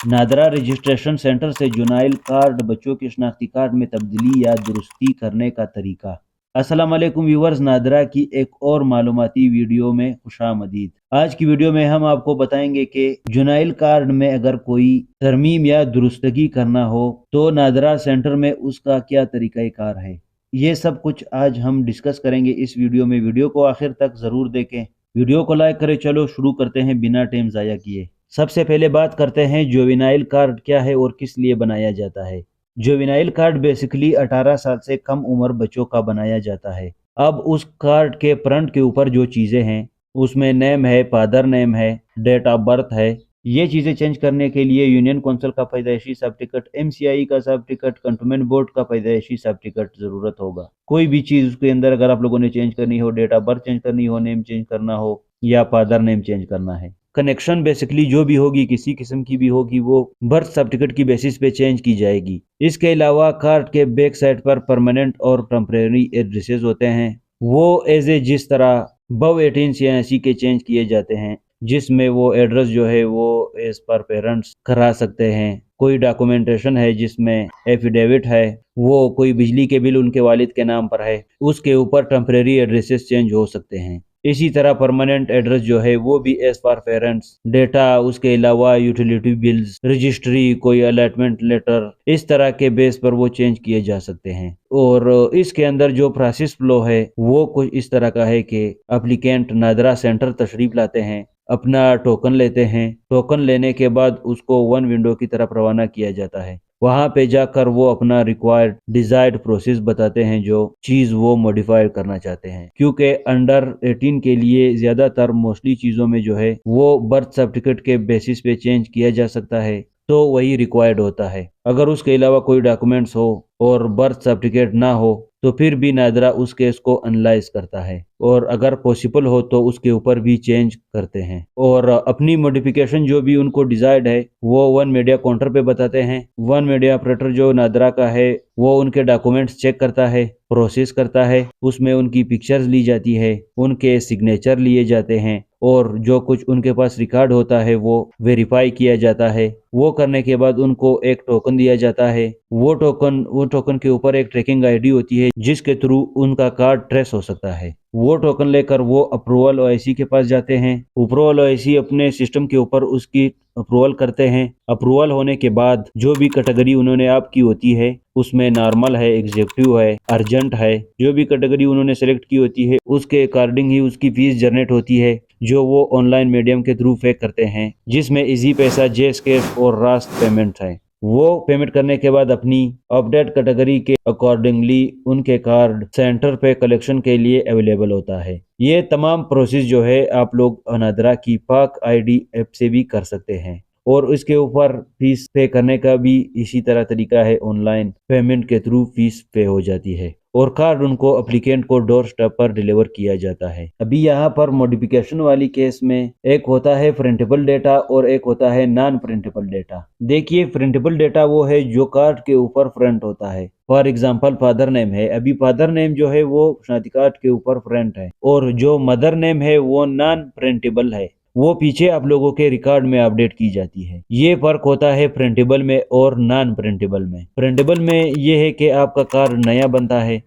NADRA registration centre से जुनाइल card बच्चों के शनाख्ती कार्ड में तब्दीली या दुरुस्ती करने का तरीका। अस्सलाम वालेकुम व्यूवर्स, नादरा की एक और मालूमाती वीडियो में खुशामदीद। आज की वीडियो में हम आपको बताएंगे कि जुनाइल कार्ड में अगर कोई तरमीम या दुरुस्तगी करना हो तो नादरा सेंटर में उसका क्या तरीक़ाकार है। ये सब कुछ आज हम डिस्कस करेंगे इस वीडियो में। वीडियो को आखिर तक ज़रूर देखें, वीडियो को लाइक करें। चलो शुरू करते हैं बिना टाइम ज़ाया किए। सबसे पहले बात करते हैं जुवेनाइल कार्ड क्या है और किस लिए बनाया जाता है। जुवेनाइल कार्ड बेसिकली 18 साल से कम उम्र बच्चों का बनाया जाता है। अब उस कार्ड के फ्रंट के ऊपर जो चीज़ें हैं उसमें नेम है, फादर नेम है, डेट ऑफ बर्थ है। ये चीज़ें चेंज करने के लिए यूनियन कौंसिल का पैदाइशी सर्टिफिकेट, MCI का सर्टिफिकेट, कंटोनमेंट बोर्ड का पैदाइशी सर्टिफिकेट ज़रूरत होगा। कोई भी चीज़ उसके अंदर अगर आप लोगों ने चेंज करनी हो, डेट ऑफ बर्थ चेंज करनी हो, नेम चेंज करना हो या फादर नेम चेंज करना है। कनेक्शन बेसिकली जो भी होगी, किसी किस्म की भी होगी, वो बर्थ सर्टिफिकेट की बेसिस पे चेंज की जाएगी। इसके अलावा कार्ड के बैक साइड पर परमानेंट और टेम्परेरी एड्रेसेस होते हैं। वो एज ए जिस तरह बव 1886 के चेंज किए जाते हैं, जिसमें वो एड्रेस जो है वो एज पर पेरेंट्स करा सकते हैं। कोई डॉक्यूमेंटेशन है जिसमें एफिडेविट है, वो कोई बिजली के बिल उनके वालिद के नाम पर है, उसके ऊपर टेम्परेरी एड्रेसेस चेंज हो सकते हैं। इसी तरह परमानेंट एड्रेस जो है वो भी एज पर पेरेंट्स डेटा, उसके अलावा यूटिलिटी बिल्स, रजिस्ट्री, कोई अलॉटमेंट लेटर, इस तरह के बेस पर वो चेंज किए जा सकते हैं। और इसके अंदर जो प्रोसेस फ्लो है वो कुछ इस तरह का है कि एप्लीकेंट नादरा सेंटर तशरीफ लाते हैं, अपना टोकन लेते हैं। टोकन लेने के बाद उसको वन विंडो की तरफ रवाना किया जाता है। वहाँ पे जाकर वो अपना रिक्वायर्ड डिजायर्ड प्रोसेस बताते हैं, जो चीज़ वो मॉडिफाई करना चाहते हैं। क्योंकि अंडर 18 के लिए ज़्यादातर मोस्टली चीज़ों में जो है वो बर्थ सर्टिफिकेट के बेसिस पे चेंज किया जा सकता है, तो वही रिक्वायर्ड होता है। अगर उसके अलावा कोई डॉक्यूमेंट्स हो और बर्थ सर्टिफिकेट ना हो तो फिर भी नादरा उस केस को एनालाइज करता है, और अगर पॉसिबल हो तो उसके ऊपर भी चेंज करते हैं। और अपनी मॉडिफिकेशन जो भी उनको डिजायर्ड है वो वन मीडिया काउंटर पे बताते हैं। वन मीडिया ऑपरेटर जो नादरा का है वो उनके डॉक्यूमेंट्स चेक करता है, प्रोसेस करता है, उसमें उनकी पिक्चर्स ली जाती है, उनके सिग्नेचर लिए जाते हैं, और जो कुछ उनके पास रिकॉर्ड होता है वो वेरीफाई किया जाता है। वो करने के बाद उनको एक टोकन दिया जाता है। वो टोकन के ऊपर एक ट्रैकिंग आईडी होती है जिसके थ्रू उनका कार्ड ट्रेस हो सकता है। वो टोकन लेकर वो अप्रूवल OIC के पास जाते हैं। अप्रूवल OIC अपने सिस्टम के ऊपर उसकी अप्रूवल करते हैं। अप्रूवल होने के बाद जो भी कैटेगरी उन्होंने आपकी होती है, उसमें नॉर्मल है, एग्जीक्यूटिव है, अर्जेंट है, जो भी कैटेगरी उन्होंने सेलेक्ट की होती है उसके अकॉर्डिंग ही उसकी फीस जनरेट होती है, जो वो ऑनलाइन मीडियम के थ्रू पे करते हैं, जिसमें इजी पैसा, जेस्केप और रास्त पेमेंट है। वो पेमेंट करने के बाद अपनी अपडेट कैटेगरी के अकॉर्डिंगली उनके कार्ड सेंटर पे कलेक्शन के लिए अवेलेबल होता है। ये तमाम प्रोसेस जो है आप लोग नादरा की पाक ID ऐप से भी कर सकते हैं, और इसके ऊपर फीस पे करने का भी इसी तरह तरीका है। ऑनलाइन पेमेंट के थ्रू फीस पे हो जाती है और कार्ड उनको एप्लीकेंट को डोर स्टेप पर डिलीवर किया जाता है। अभी यहाँ पर मॉडिफिकेशन वाली केस में एक होता है प्रिंटेबल डेटा और एक होता है नॉन प्रिंटेबल डेटा। देखिए, प्रिंटेबल डेटा वो है जो कार्ड के ऊपर फ्रंट होता है। फॉर एग्जाम्पल फादर नेम है, अभी फादर नेम जो है वो शनाख्ती कार्ड के ऊपर फ्रंट है, और जो मदर नेम है वो नॉन प्रिंटेबल है, वो पीछे आप लोगों के रिकॉर्ड में अपडेट की जाती है। ये फर्क होता है प्रिंटेबल में और नॉन प्रिंटेबल में। प्रिंटेबल में ये है कि आपका कार्ड नया बनता है,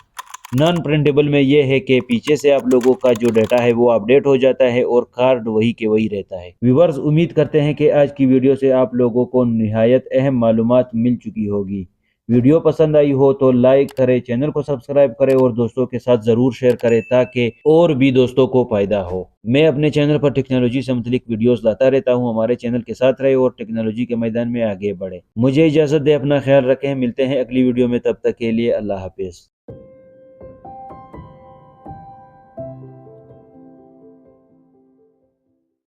नॉन प्रिंटेबल में ये है कि पीछे से आप लोगों का जो डाटा है वो अपडेट हो जाता है और कार्ड वही के वही रहता है। व्यूअर्स, उम्मीद करते हैं कि आज की वीडियो से आप लोगों को निहायत अहम मालूमात मिल चुकी होगी। वीडियो पसंद आई हो तो लाइक करें, चैनल को सब्सक्राइब करें और दोस्तों के साथ ज़रूर शेयर करें ताकि और भी दोस्तों को फ़ायदा हो। मैं अपने चैनल पर टेक्नोलॉजी से मुतलिक वीडियोस लाता रहता हूं। हमारे चैनल के साथ रहे और टेक्नोलॉजी के मैदान में आगे बढ़े। मुझे इजाज़त दे, अपना ख्याल रखें। मिलते हैं अगली वीडियो में, तब तक के लिए अल्लाह हाफिज़।